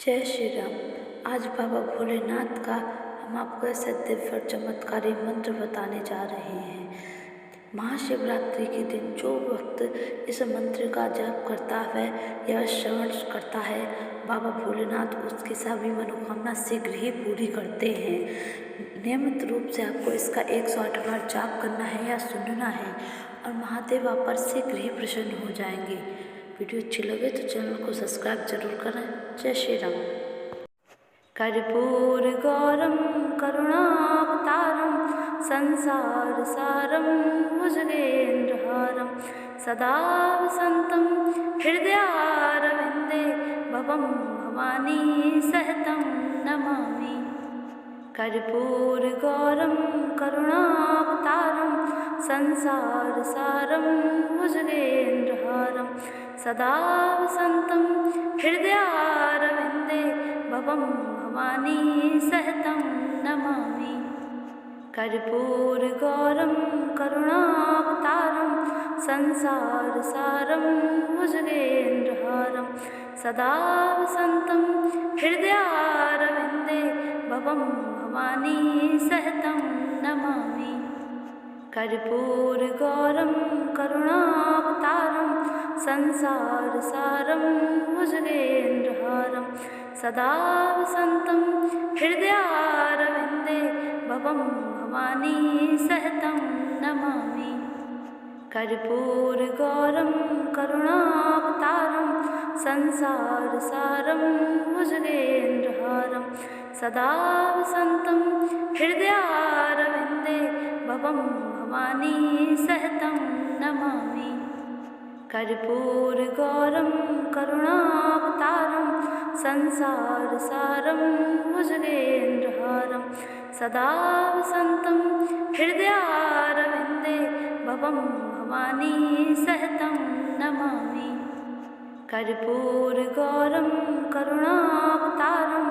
जय श्री राम। आज बाबा भोलेनाथ का हम आपको ऐसे दिव्य और चमत्कारी मंत्र बताने जा रहे हैं। महाशिवरात्रि के दिन जो भक्त इस मंत्र का जाप करता है या श्रवण करता है, बाबा भोलेनाथ उसकी सभी मनोकामना शीघ्र ही पूरी करते हैं। नियमित रूप से आपको इसका 108 बार जाप करना है या सुनना है और महादेव आप पर शीघ्र ही प्रसन्न हो जाएंगे। वीडियो अच्छी लगे तो चैनल को सब्सक्राइब जरूर करें। जय श्री राम। कर्पूर गौरम करुणावतारम संसार सारम भुजगेन्द्रहारम सदा वसंतम हृदयारविंदे भवम भवानी सहतं नमामि। कर्पूर गौरम करुणावतारम संसार सारम भुजगेन्द्रहारम सदा वसंतम हृदयारविंदे भवम भवानी सहतं नमामि। कर्पूर गौरम करुणावतारम संसार सारम भुजगेन्द्रहारम सदा वसंतम हृदयारविंदे भवम भवानी सहतं नमामि। कर्पूर गौरम करुणावतारम संसार सारम भुजगेन्द्रहारम सदा वसंतम हृदयारविंदे भवम भवानी सहतं नमामि। कर्पूर गौरम करुणावतारम संसार सारम भुजगेन्द्रहारम सदा वसंतम हृदयारविंदे भवम भवानी सहतं नमामि। कर्पूर गौरम करुणावतारम संसार सारम भुजगेन्द्रहारम सदा वसंतम हृदयारविंदे भवम भवानी सहतं नमामि। कर्पूर गौरम करुणावतारम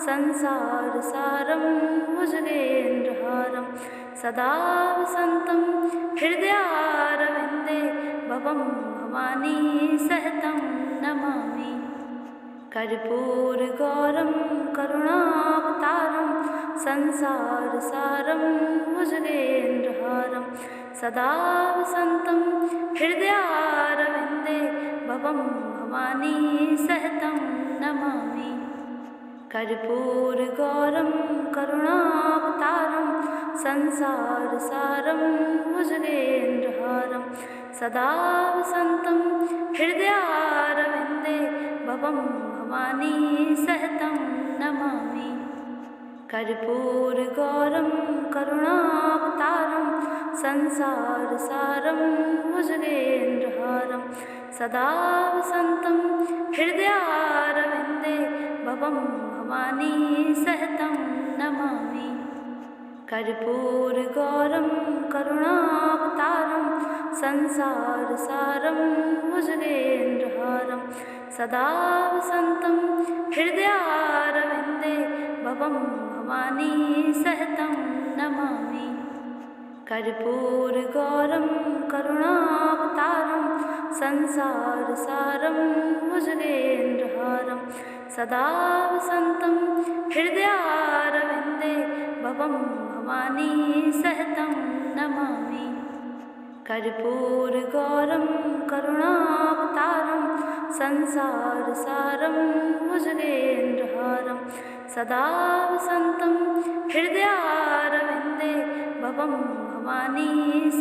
संसार सारम भुजगेन्द्रहारम सदा वसंतम हृदयारविंदे भवम भवानी सहतं नमामि। कर्पूर गौरम करुणावतारम संसार सारम भुजगेन्द्रहारम सदा वसंतम हृदयारविंदे भवम भवानी सहतं नमामि। कर्पूर गौरम करुणावतारम संसार सारम भुजगेन्द्रहारम सदा वसंतम हृदयारविंदे भवम भवानी सहतं नमामि। कर्पूर गौरम करुणावतारम संसार सारम भुजगेन्द्रहारम सदा वसंतम हृदयारविंदे भवम भवानी सहतं नमामि। कर्पूर गौरम करुणावतारम संसार सारम भुजगेन्द्रहारम सदा वसंतम हृदयारविंदे भवम भवानी सहतं नमामि। कर्पूर गौरम करुणावतारम संसार सारम भुजगेन्द्रहारम सदा वसंतम हृदयारविंदे भवम भवानी सहतं नमामि। कर्पूर गौरम करुणावतारम संसार सारम भुजगेन्द्रहारम सदा वसंतम हृदयारविंदे भवम भवानी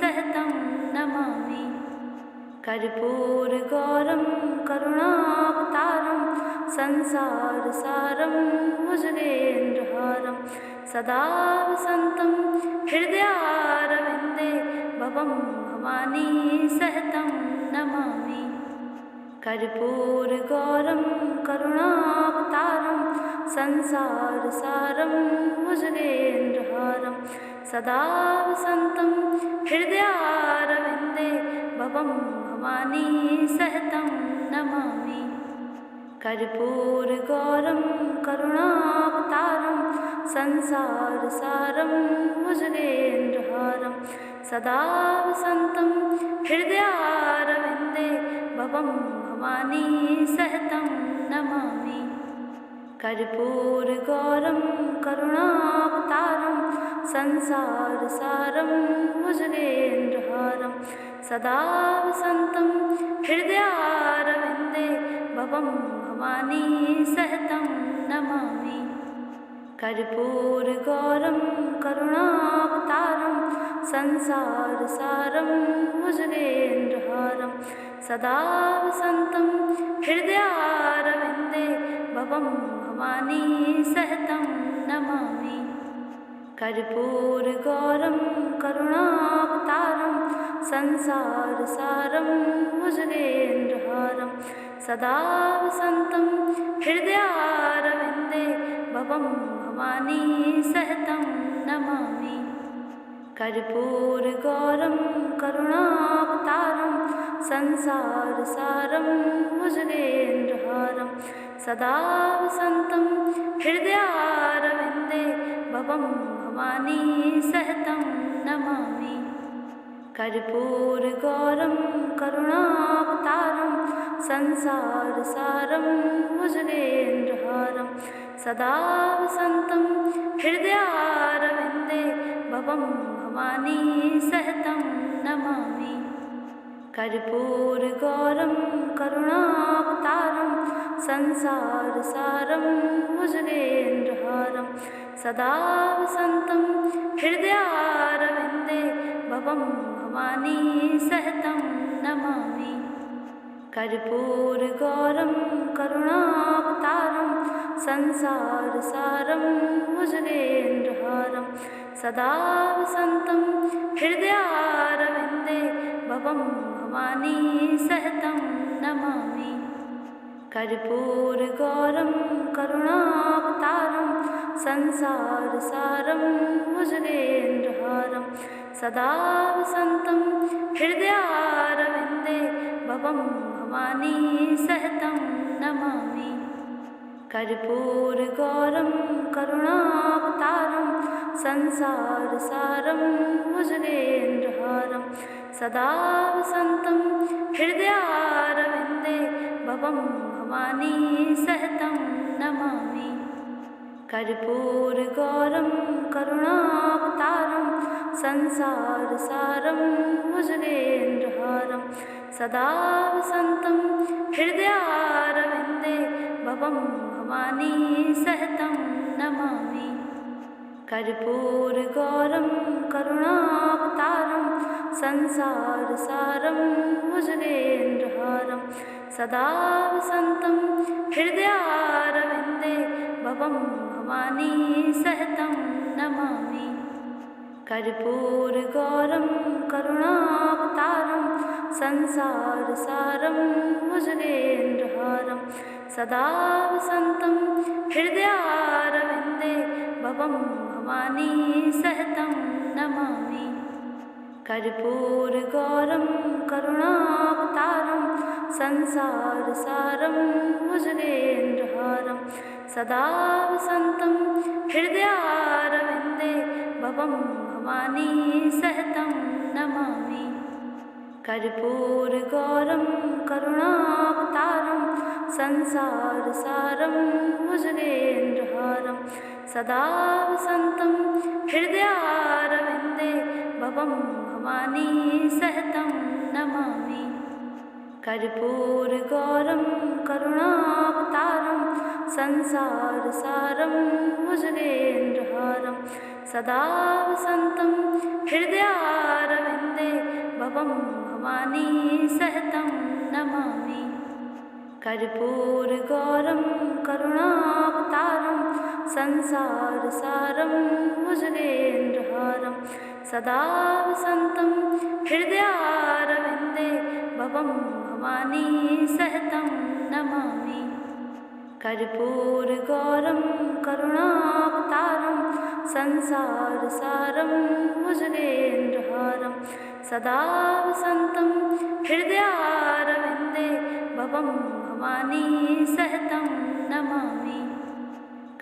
सहतं नमामि। कर्पूर गौरम करुणावतारम संसार सारम भुजगेन्द्रहारम सदा वसंतम हृदयारविंदे भवम भवानी सहतं नमामि। कर्पूर गौरम करुणावतारम संसार सारम भुजगेन्द्रहारम सदा वसंतम हृदयारविंदे भवम भवानी सहतं नमामि। कर्पूर गौरम करुणावतारम संसार सारम भुजगेन्द्रहारम सदा वसंतम हृदयारविंदे भवम भवानी सहतं नमामि। कर्पूरगौरं करुणावतारं संसारसारं भुजगेन्द्रहारं सदा वसन्तं हृदयारविन्दे भवं भवानी सहितं नमामि। कर्पूरगौरं करुणावतारं संसारसारं भुजगेन्द्रहारं सदा वसन्तं हृदयारविन्दे भवं भवानी सहितं नमामि। कर्पूरगौरं करुणावतारं संसारसारं भुजगेन्द्रहारं सदा वसन्तं हृदयारविन्दे भवं भवानी सहितं नमामि। कर्पूरगौरं करुणावतारं संसारसारं भुजगेन्द्रहारं सदा वसन्तं हृदयारविन्दे भवं भवानी सहितं नमामि। कर्पूरगौरं करुणावतारं संसारसारं भुजगेन्द्रहारं सदा वसन्तं हृदयारविन्दे भवं भवानी सहितं नमामि। कर्पूरगौरं करुणावतारं संसारसारं भुजगेन्द्रहारं सदा वसन्तं हृदयारविन्दे भवं भवानी सहितं नमामि। कर्पूरगौरं करुणावतारं संसारसारं भुजगेन्द्रहारं सदा वसन्तं हृदयारविन्दे भवं भवानी सहितं नमामि। कर्पूरगौरं करुणावतारं संसारसारं भुजगेन्द्रहारं सदा वसन्तं हृदयारविन्दे भवं भवानी सहितं नमामि। कर्पूरगौरं करुणावतारं संसारसारं भुजगेन्द्रहारं सदा वसन्तं हृदयारविन्दे भवं भवानी सहितं नमामि। कर्पूरगौरं करुणावतारं संसारसारं भुजगेन्द्रहारं सदा वसन्तं हृदयारविन्दे भवं भवानी सहितं नमामि। कर्पूरगौरं करुणावतारं संसारसारं भुजगेन्द्रहारं सदा वसन्तं हृदयारविन्दे भवं भवानी सहितं नमामि। कर्पूरगौरं करुणावतारं संसारसारं भुजगेन्द्रहारं सदा वसन्तं हृदयारविन्दे भवं भवानी सहितं नमामि। कर्पूरगौरं करुणावतारं संसारसारं भुजगेन्द्रहारं सदा वसन्तं हृदयारविन्दे भवं भवानी सहितं नमामि। कर्पूरगौरं करुणावतारं संसारसारं भुजगेन्द्रहारं सदा वसन्तं हृदयारविन्दे भवं भवानी सहितं नमामि। कर्पूरगौरं करुणावतारं संसारसारं भुजगेन्द्रहारं सदा वसन्तं हृदयारविन्दे भवं भवानी सहितं नमामि। कर्पूरगौरं करुणावतारं संसारसारं भुजगेन्द्रहारं सदा वसन्तं हृदयारविन्दे भवं भवानी सहितं नमामि। कर्पूरगौरं करुणावतारं संसारसारं भुजगेन्द्रहारं सदा वसन्तं हृदयारविन्दे भवं भवानी सहितं नमामि।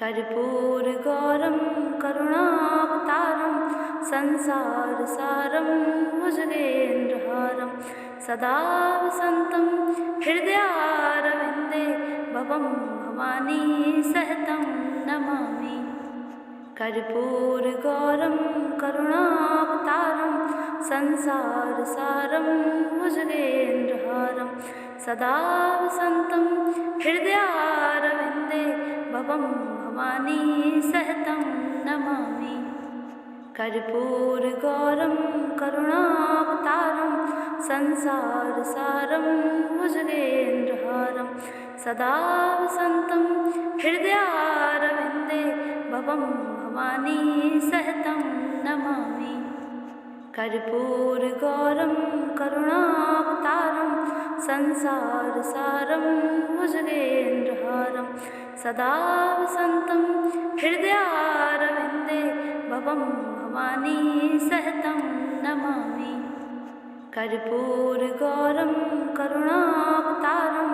कर्पूरगौरं करुणावतारं संसारसारं भुजगेन्द्रहारं सदा वसन्तं हृदयारविन्दे भवं भवानी सहतं नमामि। कर्पूरगौरं करुणावतारं संसारसारं भुजगेन्द्रहारं सदा वसन्तं हृदयारविन्दे भवं भवानी सहतं नमामि। कर्पूरगौरं करुणावतारं संसारसारं भुजगेन्द्रहारं सदा वसन्तं हृदयारविन्दे भवं भवानी सहतं नमामि। कर्पूरगौरं करुणावतारं संसारसारं भुजगेन्द्रहारं सदा वसन्तं हृदयारविन्दे भवं भवानी सहतं नमामि। कर्पूरगौरं करुणावतारं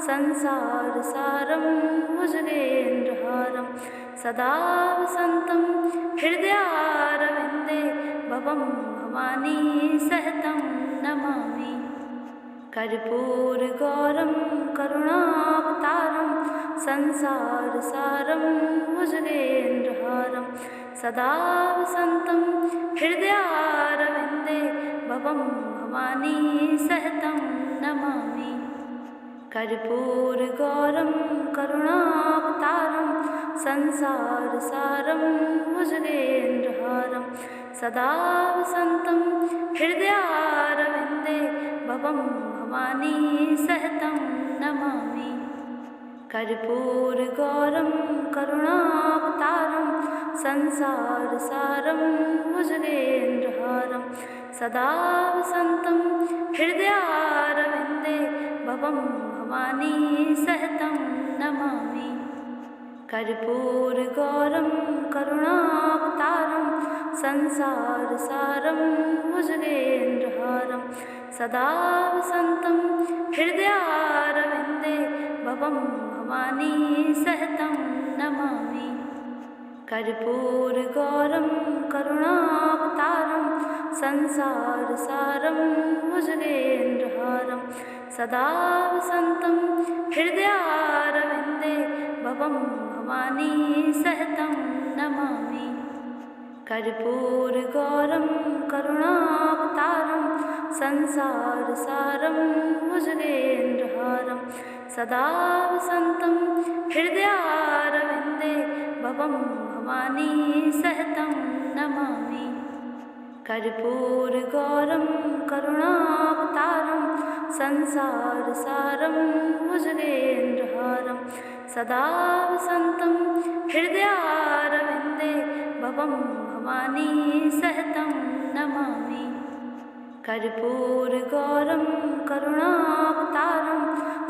संसारसारं भुजगेन्द्रहारं सदा वसन्तं हृदयारविन्दे भवं भवानी सहतं नमामि। कर्पूरगौरं करुणावतारं संसारसारं भुजगेन्द्रहारं सदा वसन्तं हृदयारविन्दे भवं भवानी सहतं नमामि। कर्पूरगौरं करुणावतारं संसारसारं भुजगेन्द्रहारं सदा वसन्तं हृदयारविन्दे भवं भवानी सहतं नमामि। कर्पूरगौरं करुणावतारं संसारसारं भुजगेन्द्रहारं सदा वसन्तं हृदयारविन्दे भवं भवानी सहतं नमामि। कर्पूरगौरं करुणावतारं संसारसारं भुजगेन्द्रहारं सदा वसन्तं हृदयारविन्दे भवं भवानी सहतं नमामि। कर्पूरगौरं करुणावतारं संसारसारं भुजगेन्द्रहारं सदा वसन्तं हृदयारविन्दे भवं भवानी सहतं नमामि। कर्पूरगौरं करुणावतारं संसारसारं भुजगेन्द्रहारं सदा वसन्तं हृदयारविन्दे भवं भवानी सहतं नमामि। कर्पूरगौरं करुणावतारं संसारसारं भुजगेन्द्रहारं सदा वसन्तं हृदयारविन्दे भवं भवानी सहतं नमामि। कर्पूरगौरं करुणावतारं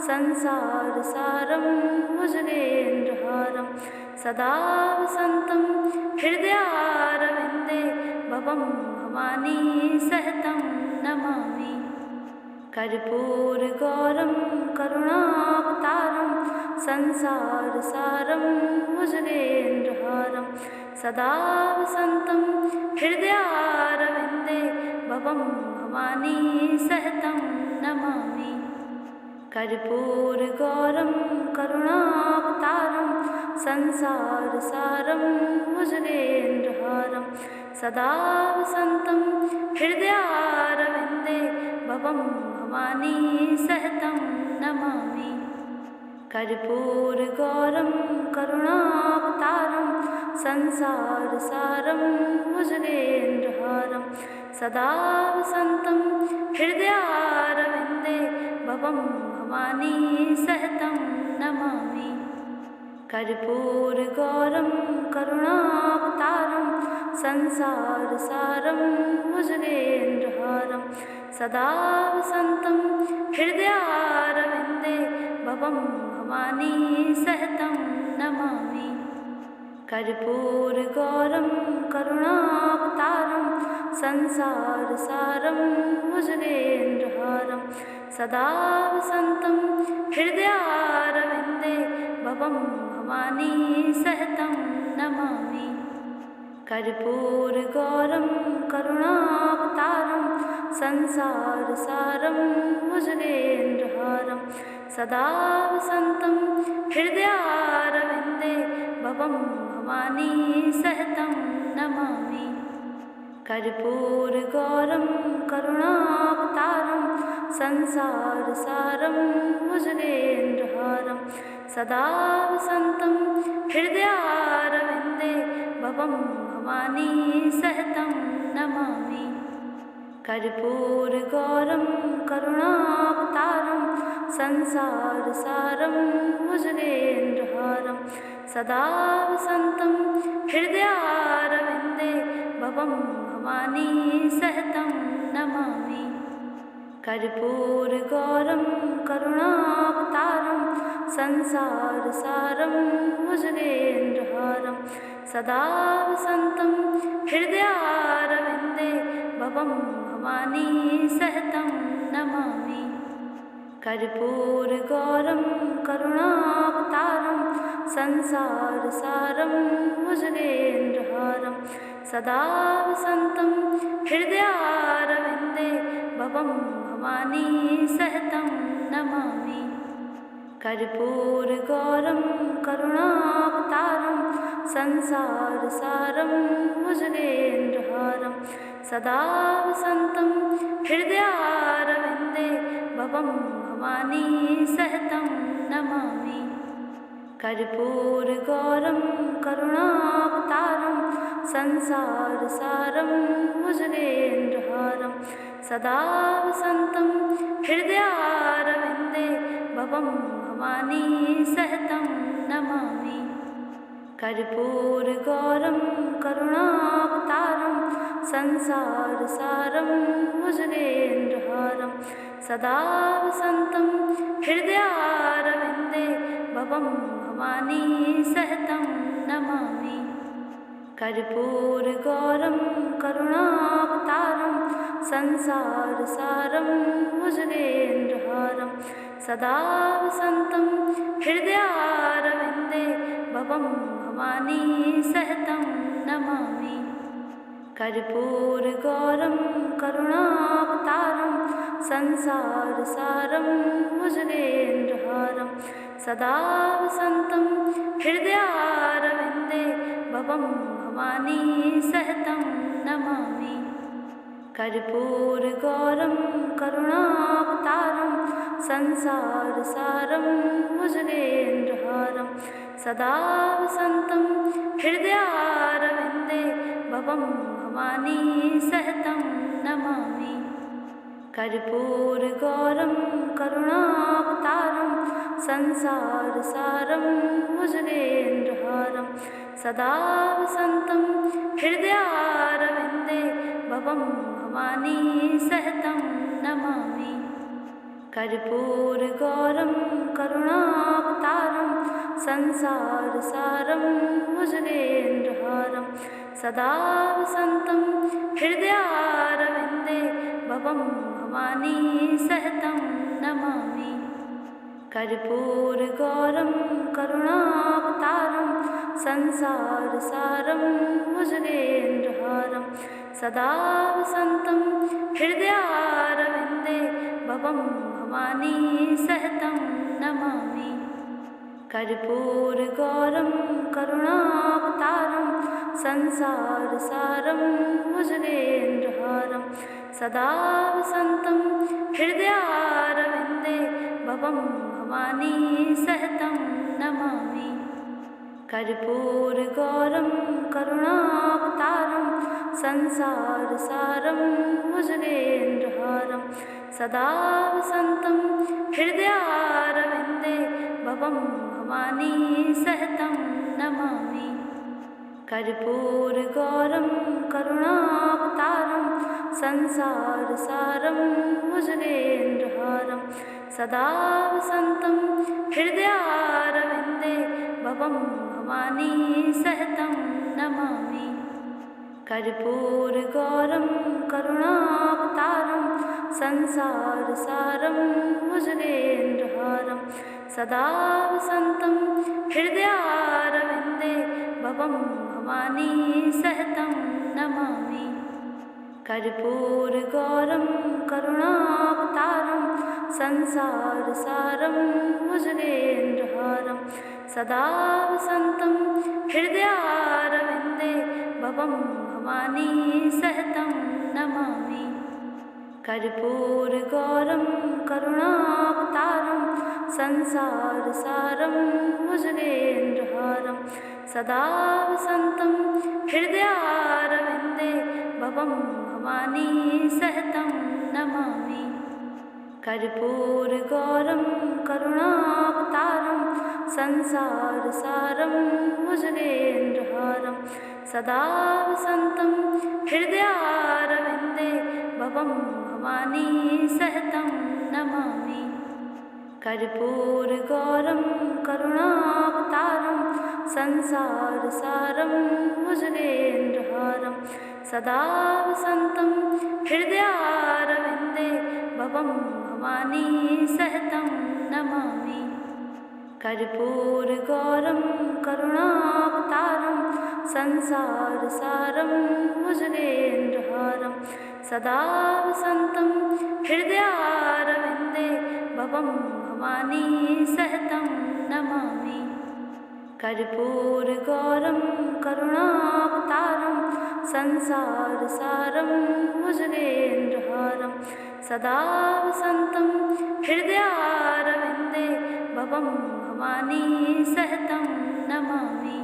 संसारसारं भुजगेन्द्रहारं सदा वसन्तं हृदयारविन्दे भवं भवानी सहतं नमामि। कर्पूरगौरं करुणावतारं संसारसारं भुजगेन्द्रहारं सदा वसन्तं हृदयारविन्दे भवं भवानी सहतं नमामि। कर्पूरगौरं करुणावतारं संसारसारं भुजगेन्द्रहारं सदा वसन्तं हृदयारविन्दे भवं भवानी सहतं नमामि। कर्पूरगौरं करुणावतारं संसारसारं भुजगेन्द्रहारं सदा वसन्तं हृदयारविन्दे भवं भवानी सहतं नमामि। कर्पूरगौरं करुणावतारं संसारसारं भुजगेन्द्रहारं सदा वसन्तं हृदयारविन्दे भवं भवानी सहतं नमामि। कर्पूरगौरं करुणावतारं संसारसारं भुजगेन्द्रहारं सदा वसन्तं हृदयारविन्दे भवं भवानी सहतं नमामि। कर्पूरगौरं करुणावतारं संसारसारं भुजगेन्द्रहारं सदा वसन्तं हृदयारविन्दे भवं भवानी सहतं नमामि। कर्पूरगौरं करुणावतारं संसारसारं भुजगेन्द्रहारं सदा वसन्तं हृदयारविन्दे भवं भवानी सहतं नमामि। कर्पूरगौरं करुणावतारं संसारसारं भुजगेन्द्रहारं सदा वसन्तं हृदयारविन्दे भवं भवानी सहतं नमामि। कर्पूरगौरं करुणावतारं संसारसारं भुजगेन्द्रहारं सदा वसन्तं हृदयारविन्दे भवं भवानी सहतं नमामि। कर्पूरगौरं करुणावतारं संसारसारं भुजगेन्द्रहारं सदा वसन्तं हृदयारविन्दे भवं भवानी सहतं नमामि। कर्पूरगौरं करुणावतारं संसारसारं भुजगेन्द्रहारं सदा वसन्तं हृदयारविन्दे भवं भवानी सहतं नमामि। कर्पूरगौरं करुणावतारं संसारसारं भुजगेन्द्रहारं सदा वसन्तं हृदयारविन्दे भवं भवानी सहतं नमामि। कर्पूरगौरं करुणावतारं संसारसारं भुजगेन्द्रहारं सदा वसन्तं हृदयारविन्दे भवं भवानी सहतं नमामि। कर्पूरगौरं करुणावतारं संसारसारं भुजगेन्द्रहारं सदा वसन्तं हृदयारविन्दे भवं भवानी सहतं नमामि। कर्पूरगौरं करुणावतारं संसारसारं भुजगेन्द्रहारं सदा वसन्तं हृदयारविन्दे भवं भवानी सहतं नमामि। कर्पूरगौरं करुणावतारं संसारसारं भुजगेन्द्रहारं सदा वसन्तं हृदयारविन्दे भवं भवानी सहतं नमामि। कर्पूरगौरं करुणावतारं संसारसारं भुजगेन्द्रहारं सदा वसन्तं हृदयारविन्दे भवं भवानी सहतं नमामि। कर्पूरगौरं करुणावतारं संसारसारं भुजगेन्द्रहारं सदा वसन्तं हृदयारविन्दे भवं भवानी सहतं नमामि। कर्पूरगौरं करुणावतारं संसारसारं भुजगेन्द्रहारं सदा वसन्तं हृदयारविन्दे भवं भवानी सहतं नमामि। कर्पूरगौरं करुणावतारं संसारसारं भुजगेन्द्रहारं सदा वसन्तं हृदयारविन्दे भवं भवानी सहतं नमामि। कर्पूरगौरं करुणावतारं संसारसारं भुजगेन्द्रहारं सदा वसन्तं हृदयारविन्दे भवं भवानी सहतं नमामि। कर्पूरगौरं करुणावतारं संसारसारं भुजगेन्द्रहारं सदा वसन्तं हृदयारविन्दे भवं भवानी सहतं नमामि। कर्पूरगौरं करुणावतारं संसारसारं भुजगेन्द्रहारं सदा वसन्तं हृदयारविन्दे भवं भवानी सहतं नमामि। कर्पूरगौरं करुणावतारं संसारसारं भुजगेन्द्रहारं सदा वसन्तं हृदयारविन्दे भवं भवानी सहितं नमामि। कर्पूरगौरं करुणावतारं संसारसारं भुजगेन्द्रहारं सदा वसन्तं हृदयारविन्दे भवं भवानी सहितं नमामि। कर्पूरगौरं करुणावतारं संसारसारं भुजगेन्द्रहारं सदा वसन्तं हृदयारविन्दे भवं भवानी सहितं नमामि। कर्पूरगौरं करुणावतारं संसारसारं भुजगेन्द्रहारं सदा वसन्तं हृदयारविन्दे भवं भवानी सहितं नमामि। कर्पूरगौरं करुणावतारं संसारसारं भुजगेन्द्रहारं सदा वसन्तं हृदयारविन्दे भवं भवानी सहितं नमामि। कर्पूरगौरं करुणावतारं संसारसारं भुजगेन्द्रहारं सदा वसन्तं हृदयारविन्दे भवं भवानी सहितं नमामि।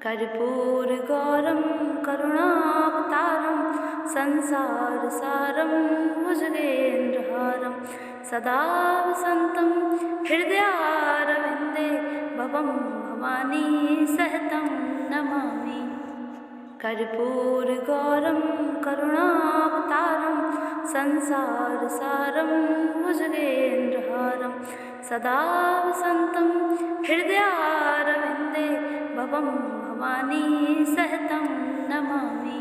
कर्पूरगौरं करुणावतारं संसारसारं भुजगेन्द्रहारं सदा वसन्तं हृदयारविन्दे भवं भवानी सहितं नमामि। कर्पूरगौरं करुणावतारं संसारसारं भुजगेन्द्रहारं सदा वसन्तं हृदयारविन्दे भवं भवानी सहितं नमामि।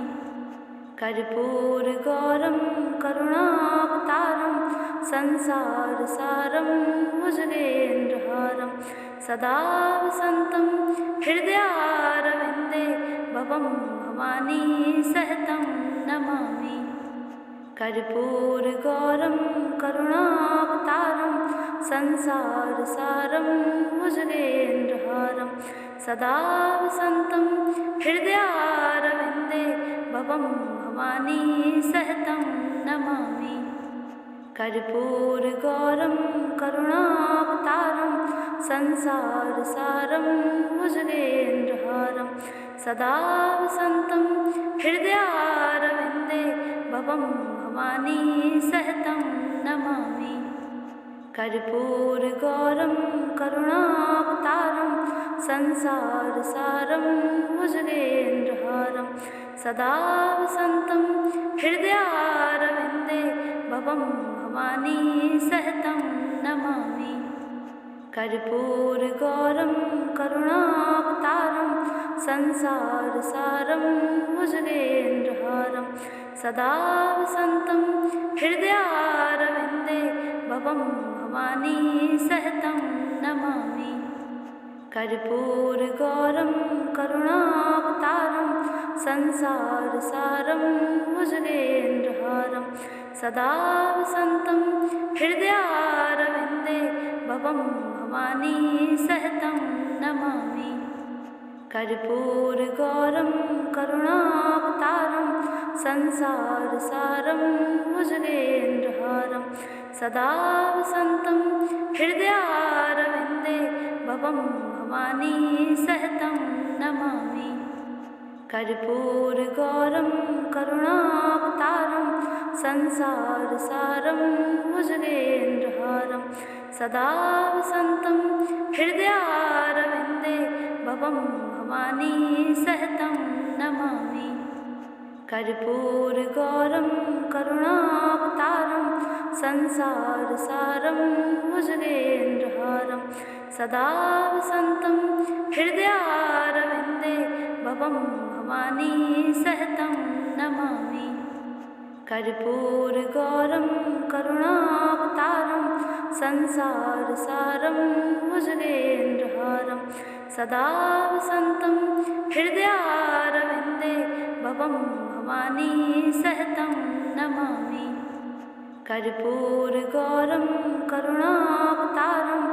कर्पूरगौरं करुणावतारं संसारसारं भुजगेन्द्रहारं सदा वसन्तं हृदयारविन्दे भवं भवानी सहितं नमामि। कर्पूरगौरं करुणावतारं संसारसारं भुजगेन्द्रहारं सदा वसन्तं हृदयारविन्दे भवं भवानी सहितं नमामि। कर्पूरगौरं करुणावतारं संसारसारं भुजगेन्द्रहारं सदा वसन्तं हृदयारविन्दे भवं भवानी सहितं नमामि। कर्पूरगौरं करुणावतारं संसारसारं भुजगेन्द्रहारं सदा वसन्तं हृदयारविन्दे भवं भवानी सहितं नमामि। कर्पूरगौरं करुणावतारं संसारसारं भुजगेन्द्रहारं सदा वसन्तं हृदयारविन्दे भवं भवानी सहितं नमामि। कर्पूरगौरं करुणावतारं संसारसारं भुजगेन्द्रहारं सदा वसन्तं हृदयारविन्दे भवं भवानी सहितं नमामि। कर्पूरगौरं करुणावतारं संसारसारं भुजगेन्द्रहारं सदा वसन्तं हृदयारविन्दे भवं भवानी सहितं नमामि। कर्पूरगौरं करुणावतारं संसारसारं भुजगेन्द्रहारं सदा वसन्तं हृदयारविन्दे भवं भवानी सहितं नमामि। कर्पूरगौरं करुणावतारं संसारसारं भुजगेन्द्रहारं सदा वसन्तं हृदयारविन्दे भवं भवानी सहितं नमामि। कर्पूरगौरं करुणावतारं संसारसारं भुजगेन्द्रहारं सदा वसन्तं हृदयारविन्दे भवं भवानी सहतं नमामि। कर्पूरगौरं करुणावतारं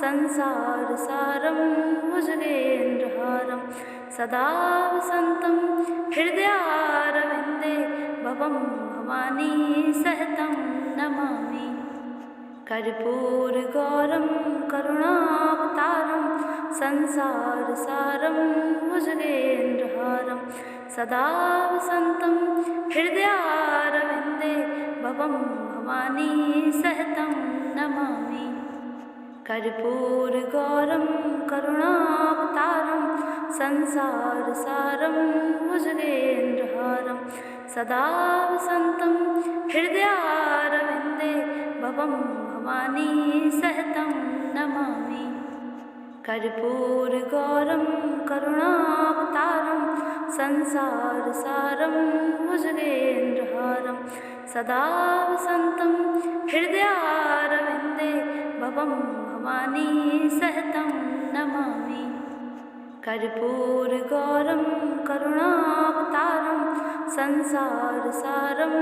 संसारसारं भुजगेन्द्रहारं सदा वसन्तं हृदयारविन्दे भवं भवानी सहतं नमामि। कर्पूरगौरं करुणावतारं संसारसारं भुजगेन्द्रहारं सदा वसन्तं हृदयारविन्दे भवं भवानी सहतं नमामि। कर्पूरगौरं करुणावतारं संसारसारं भुजगेन्द्रहारं सदा वसन्तं हृदयारविन्दे भवं भवानी सहतं नमामि। कर्पूरगौरं करुणावतारं संसारसारं भुजगेन्द्रहारं सदा वसन्तं हृदयारविन्दे भवं भवानी सहतं नमामि। कर्पूरगौरं करुणावतारं संसारसारं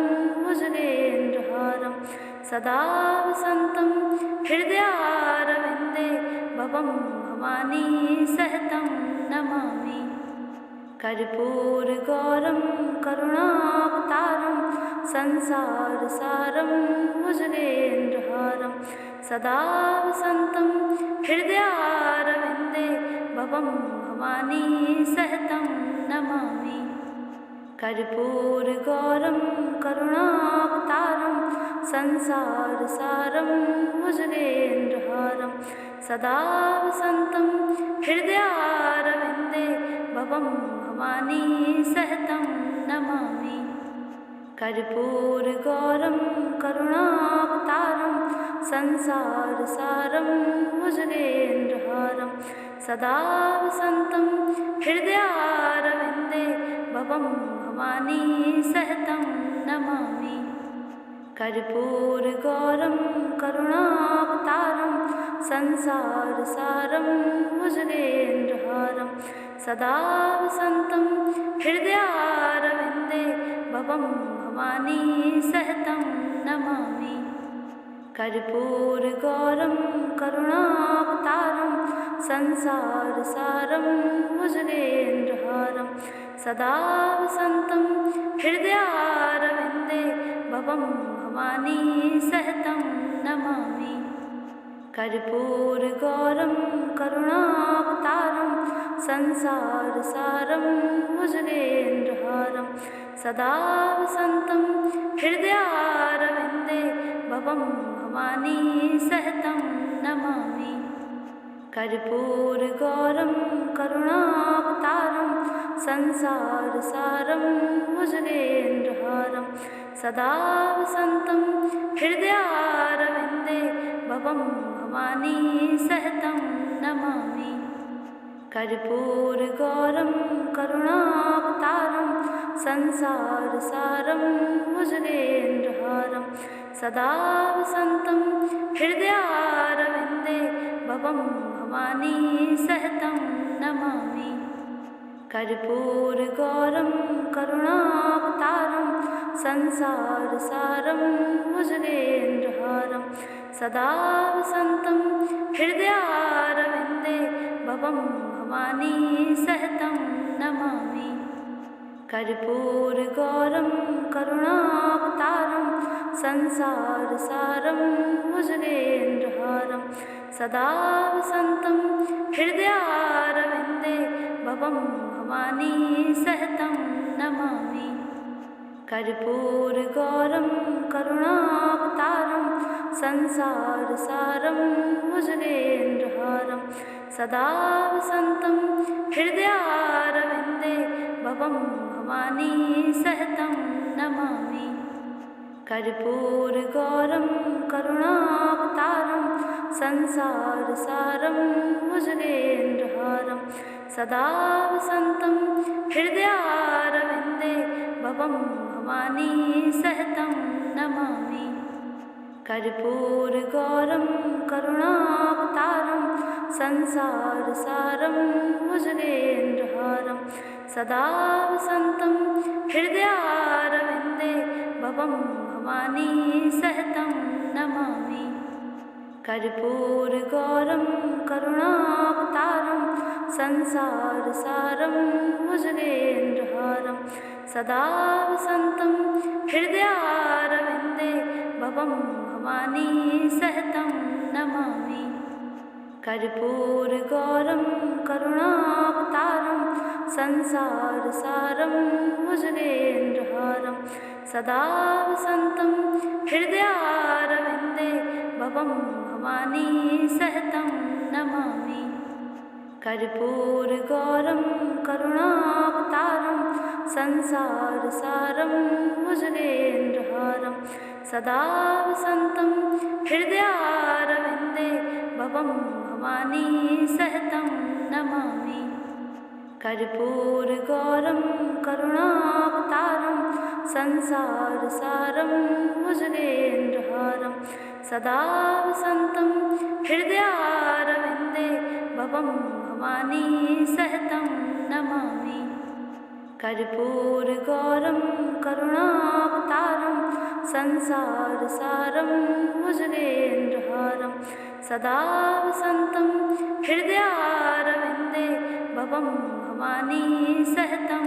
भुजगेन्द्रहारं सदा वसन्तं हृदयारविन्दे भवं भवानी सहतं नमामि। कर्पूरगौरं करुणावतारं संसारसारं भुजगेन्द्रहारं सदा वसन्तं हृदयारविन्दे भवं भवानी सहतं नमामि। कर्पूरगौरं करुणावतारं संसारसारं भुजगेन्द्रहारं सदा वसन्तं हृदयारविन्दे भवं भवानी सहतं नमामि। कर्पूरगौरं करुणावतारं संसारसारं भुजगेन्द्रहारं सदा वसन्तं हृदयारविन्दे भवं भवानी सहतं नमामि। कर्पूरगौरं करुणावतारं संसारसारं भुजगेन्द्रहारं सदा वसन्तं हृदयारविन्दे भवं भवानी सहतं नमामि। कर्पूरगौरं करुणावतारं संसारसारं भुजगेन्द्रहारं सदा वसन्तं हृदयारविन्दे भवं भवानी सहतं नमामि। कर्पूरगौरं करुणावतारं संसारसारं भुजगेन्द्रहारं सदा वसन्तं हृदयारविन्दे भवं भवानी सहतं नमामि। कर्पूरगौरं करुणावतारं संसारसारं भुजगेन्द्रहारं सदा वसन्तं हृदयारविन्दे भवं भवानी सहतं नमामि। कर्पूरगौरं करुणावतारं संसारसारं भुजगेन्द्रहारं सदा वसन्तं हृदयारविन्दे भवं भवानी सहतं नमामि। कर्पूरगौरं करुणावतारं संसारसारं भुजगेन्द्रहारं सदा वसन्तं हृदयारविन्दे भवं भवानी सहतं नमामि। कर्पूरगौरं करुणावतारं संसारसारं भुजगेन्द्रहारं सदा वसन्तं हृदयारविन्दे भवं भवानी सहतं नमामि। कर्पूरगौरं करुणावतारं संसारसारं भुजगेन्द्रहारं सदा वसन्तं हृदयारविन्दे भवं भवानी सहतं नमामि। कर्पूरगौरं करुणावतारं संसारसारं भुजगेन्द्रहारं सदा वसन्तं हृदयारविन्दे भवं भवानी सहतं नमामि। कर्पूरगौरं करुणावतारं संसारसारं भुजगेन्द्रहारं सदा वसन्तं हृदयारविन्दे भवं भवानी सहतं नमामि। कर्पूरगौरं करुणावतारं संसारसारं भुजगेन्द्रहारं सदा वसन्तं हृदयारविन्दे भवं भवानी सहतं नमामि। कर्पूरगौरं करुणावतारं संसारसारं भुजगेन्द्रहारं सदा वसन्तं हृदयारविन्दे भवं भवानी सहतं नमामि। कर्पूरगौरं करुणावतारं संसारसारं भुजगेन्द्रहारं सदा वसन्तं हृदयारविन्दे भवं भवानी सहतं नमामि। कर्पूरगौरं करुणावतारं संसारसारं भुजगेन्द्रहारं सदा वसन्तं हृदयारविन्दे भवं भवानी सहतं नमामि। कर्पूरगौरं करुणावतारं संसारसारं भुजगेन्द्रहारं सदा वसन्तं हृदयारविन्दे भवं भवानी सहतं